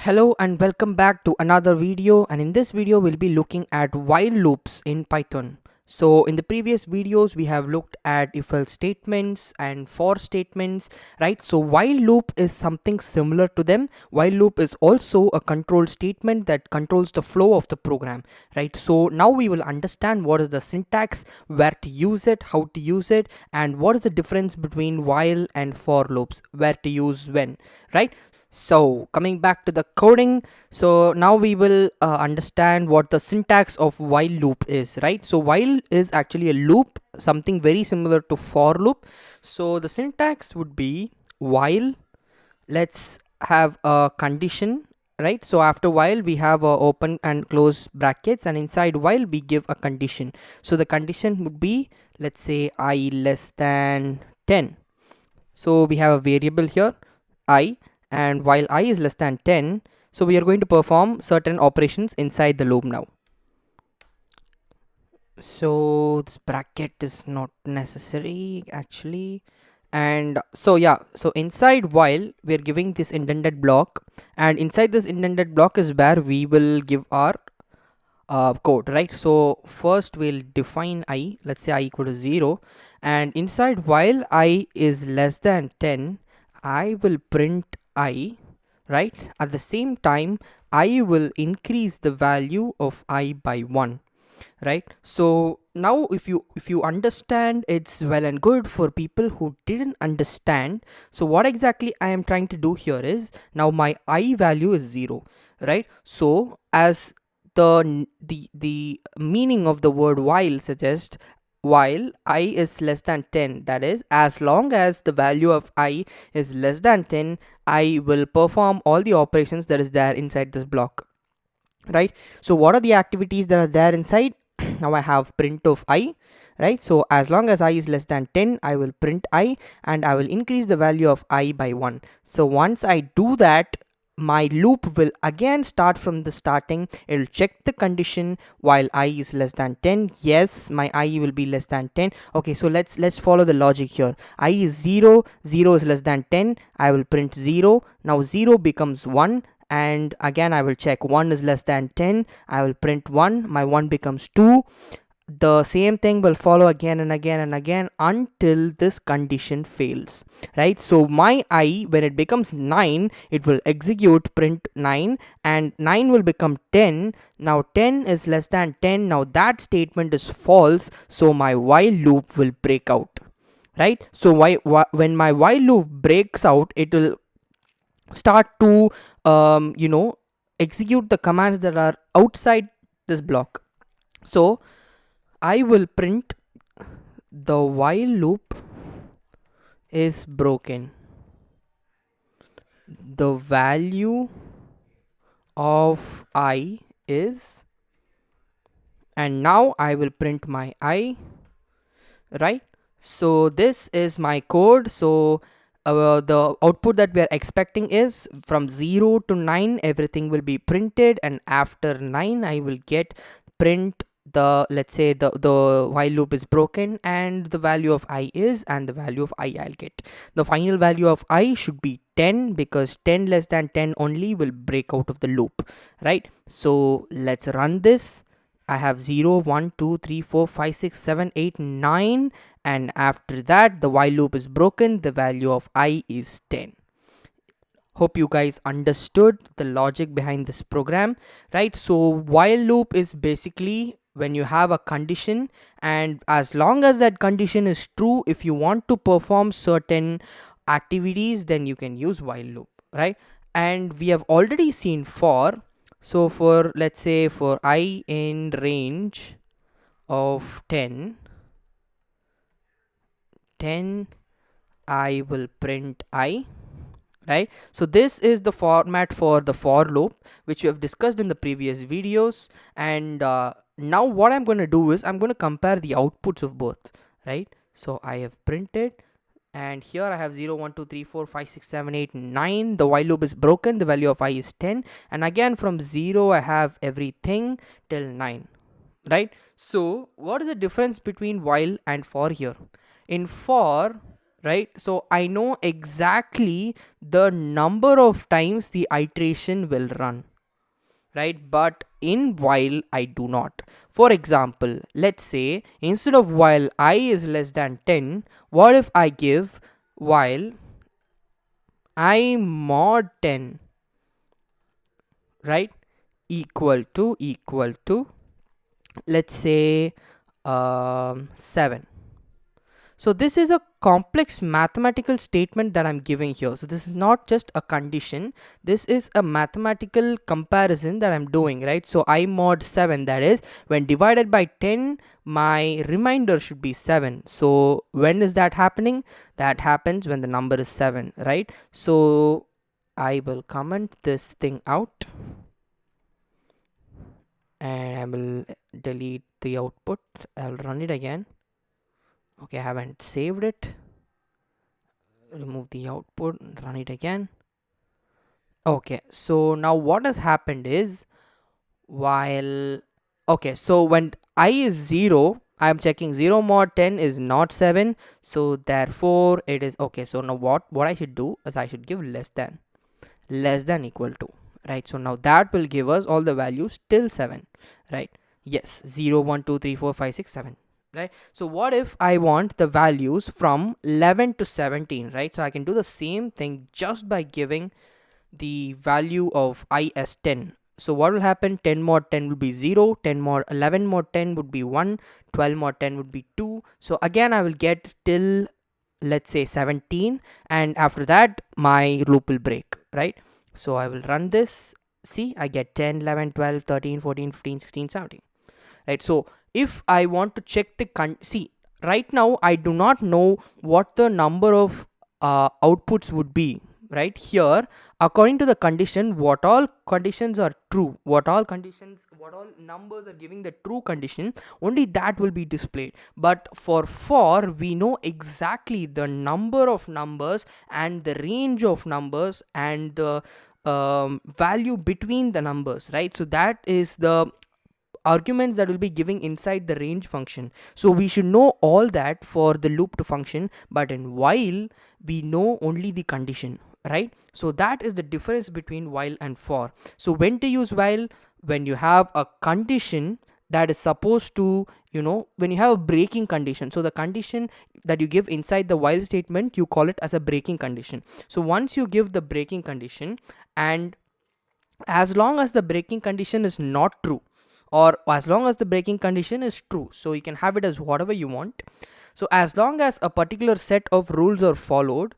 Hello and welcome back to another video, and in this video we'll be looking at while loops in Python. So in the previous videos we have looked at if else statements and for statements, right? So while loop is something similar to them. While loop is also a control statement that controls the flow of the program, right? So now we will understand what is the syntax, where to use it, how to use it, and what is the difference between while and for loops, where to use when, right? So coming back to the coding, so now we will understand what the syntax of while loop is, right? So while is actually a loop, something very similar to for loop. So the syntax would be while, let's have a condition, right? So after while we have a open and close brackets, and inside while we give a condition. So the condition would be, let's say I less than 10. So we have a variable here I, and while I is less than 10, so we are going to perform certain operations inside the loop now. So this bracket is not necessary actually, and so yeah, so inside while we're giving this indented block, and inside this indented block is where we will give our code, right? So first we'll define I, let's say I equal to 0, and inside while I is less than 10, I will print I, right? At the same time I will increase the value of I by 1, right? So now if you understand, it's well and good. For people who didn't understand, so what exactly I am trying to do here is, now my I value is 0, right? So as the meaning of the word while suggests, while I is less than 10, that is, as long as the value of I is less than 10, I will perform all the operations that is there inside this block, right? So what are the activities that are there inside? Now I have print of I, right? So as long as I is less than 10, I will print I, and I will increase the value of I by 1. So once I do that, my loop will again start from the starting. It will check the condition while I is less than 10. Yes, my I will be less than 10. Okay, so let's follow the logic here. I is 0, 0 is less than 10. I will print 0. Now 0 becomes 1, and again I will check 1 is less than 10. I will print 1. My 1 becomes 2. The same thing will follow again and again and again until this condition fails, right? So my I, when it becomes 9, it will execute print 9, and 9 will become 10. Now 10 is less than 10. Now that statement is false, so my while loop will break out, right? So when my while loop breaks out, it will start to execute the commands that are outside this block. So I will print the while loop is broken, the value of I is, and now I will print my I, right? So this is my code. So the output that we are expecting is from 0 to 9 everything will be printed, and after 9 I will get print the, let's say the while loop is broken, and the value of I is, and the value of I'll get. The final value of I should be 10, because 10 less than 10 only will break out of the loop, right? So let's run this. I have 0, 1, 2, 3, 4, 5, 6, 7, 8, 9, and after that the while loop is broken. The value of I is 10. Hope you guys understood the logic behind this program, right? So while loop is basically when you have a condition, and as long as that condition is true, if you want to perform certain activities, then you can use while loop, right? And we have already seen for. So for, let's say, for I in range of 10, I will print I, right? So this is the format for the for loop, which we have discussed in the previous videos. And now what I'm going to do is I'm going to compare the outputs of both, right? So I have printed, and here I have 0, 1, 2, 3, 4, 5, 6, 7, 8, 9. The while loop is broken. The value of I is 10, and again from 0 I have everything till 9, right? So what is the difference between while and for here? In for, right? So I know exactly the number of times the iteration will run, right? But in while I do not. For example, let's say instead of while I is less than 10, what if I give while I mod 10, right, equal to let's say 7. So this is a complex mathematical statement that I'm giving here. So this is not just a condition. This is a mathematical comparison that I'm doing, right? So I mod 7, that is when divided by 10, my remainder should be 7. So when is that happening? That happens when the number is 7, right? So I will comment this thing out and I will delete the output. I'll run it again. Okay, I haven't saved it. Remove the output and run it again. Okay, so now what has happened is while okay, so when I is 0, I am checking 0 mod 10 is not 7, so therefore it is okay. So now what I should do is I should give less than equal to, right? So now that will give us all the values till 7, right? Yes, 0 1 2 3 4 5 6 7, right? So what if I want the values from 11 to 17, right? So I can do the same thing just by giving the value of I as 10. So what will happen? 10 mod 10 will be 0, 10 mod 11 mod 10 would be 1, 12 mod 10 would be 2. So again I will get till let's say 17, and after that my loop will break, right? So I will run this. See, I get 10 11 12 13 14 15 16 17, right? So if I want to check the see, right now I do not know what the number of outputs would be. Right here, according to the condition, what all conditions are true, what all numbers are giving the true condition, only that will be displayed. But for we know exactly the number of numbers and the range of numbers and the value between the numbers, right? So that is the arguments that will be giving inside the range function. So we should know all that for the loop to function, but in while we know only the condition, right? So that is the difference between while and for. So when to use while? When you have a condition that is supposed to, when you have a breaking condition. So the condition that you give inside the while statement, you call it as a breaking condition. So once you give the breaking condition, and as long as the breaking condition is not true, or as long as the breaking condition is true, so you can have it as whatever you want. So as long as a particular set of rules are followed,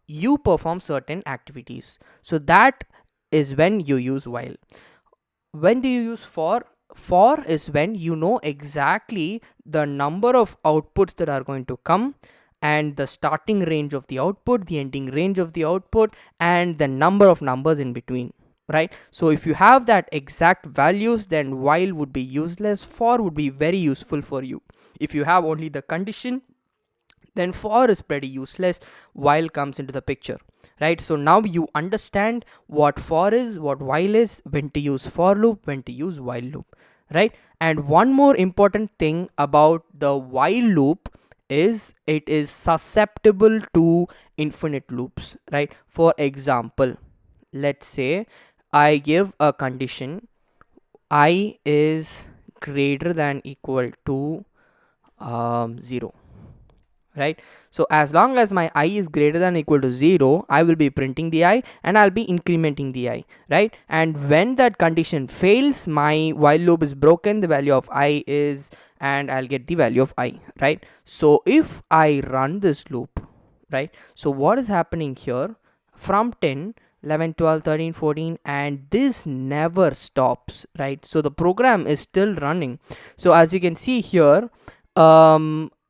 you perform certain activities. So that is when you use while. When do you use for? For is when you know exactly the number of outputs that are going to come, and the starting range of the output, the ending range of the output, and the number of numbers in between, right? So if you have that exact values, then while would be useless, for would be very useful for you. If you have only the condition, then for is pretty useless, while comes into the picture, right? So now you understand what for is, what while is, when to use for loop, when to use while loop, right? And one more important thing about the while loop is it is susceptible to infinite loops, right? For example, let's say I give a condition I is greater than equal to 0, right? So as long as my I is greater than equal to 0, I will be printing the I and I'll be incrementing the I, right? And when that condition fails, my while loop is broken, the value of I is, and I'll get the value of I, right? So if I run this loop, right? So what is happening here? From 10, 11, 12, 13, 14, and this never stops, right? So the program is still running. So as you can see here,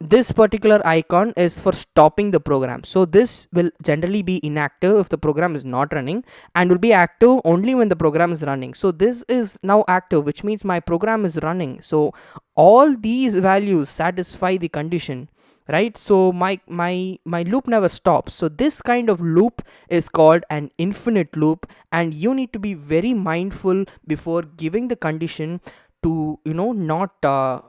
this particular icon is for stopping the program. So this will generally be inactive if the program is not running, and will be active only when the program is running. So this is now active, which means my program is running. So all these values satisfy the condition, right? So my loop never stops. So this kind of loop is called an infinite loop, and you need to be very mindful before giving the condition to not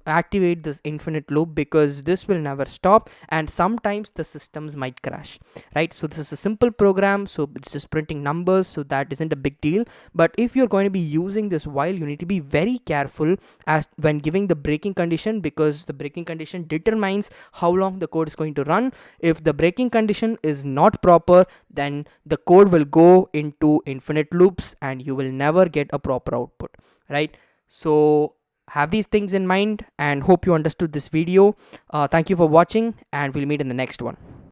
activate this infinite loop, because this will never stop and sometimes the systems might crash, right? So this is a simple program, so it's just printing numbers, so that isn't a big deal. But if you're going to be using this while, you need to be very careful as when giving the breaking condition, because the breaking condition determines how long the code is going to run. If the breaking condition is not proper, then the code will go into infinite loops and you will never get a proper output, right? So have these things in mind, and hope you understood this video. Thank you for watching, and we'll meet in the next one.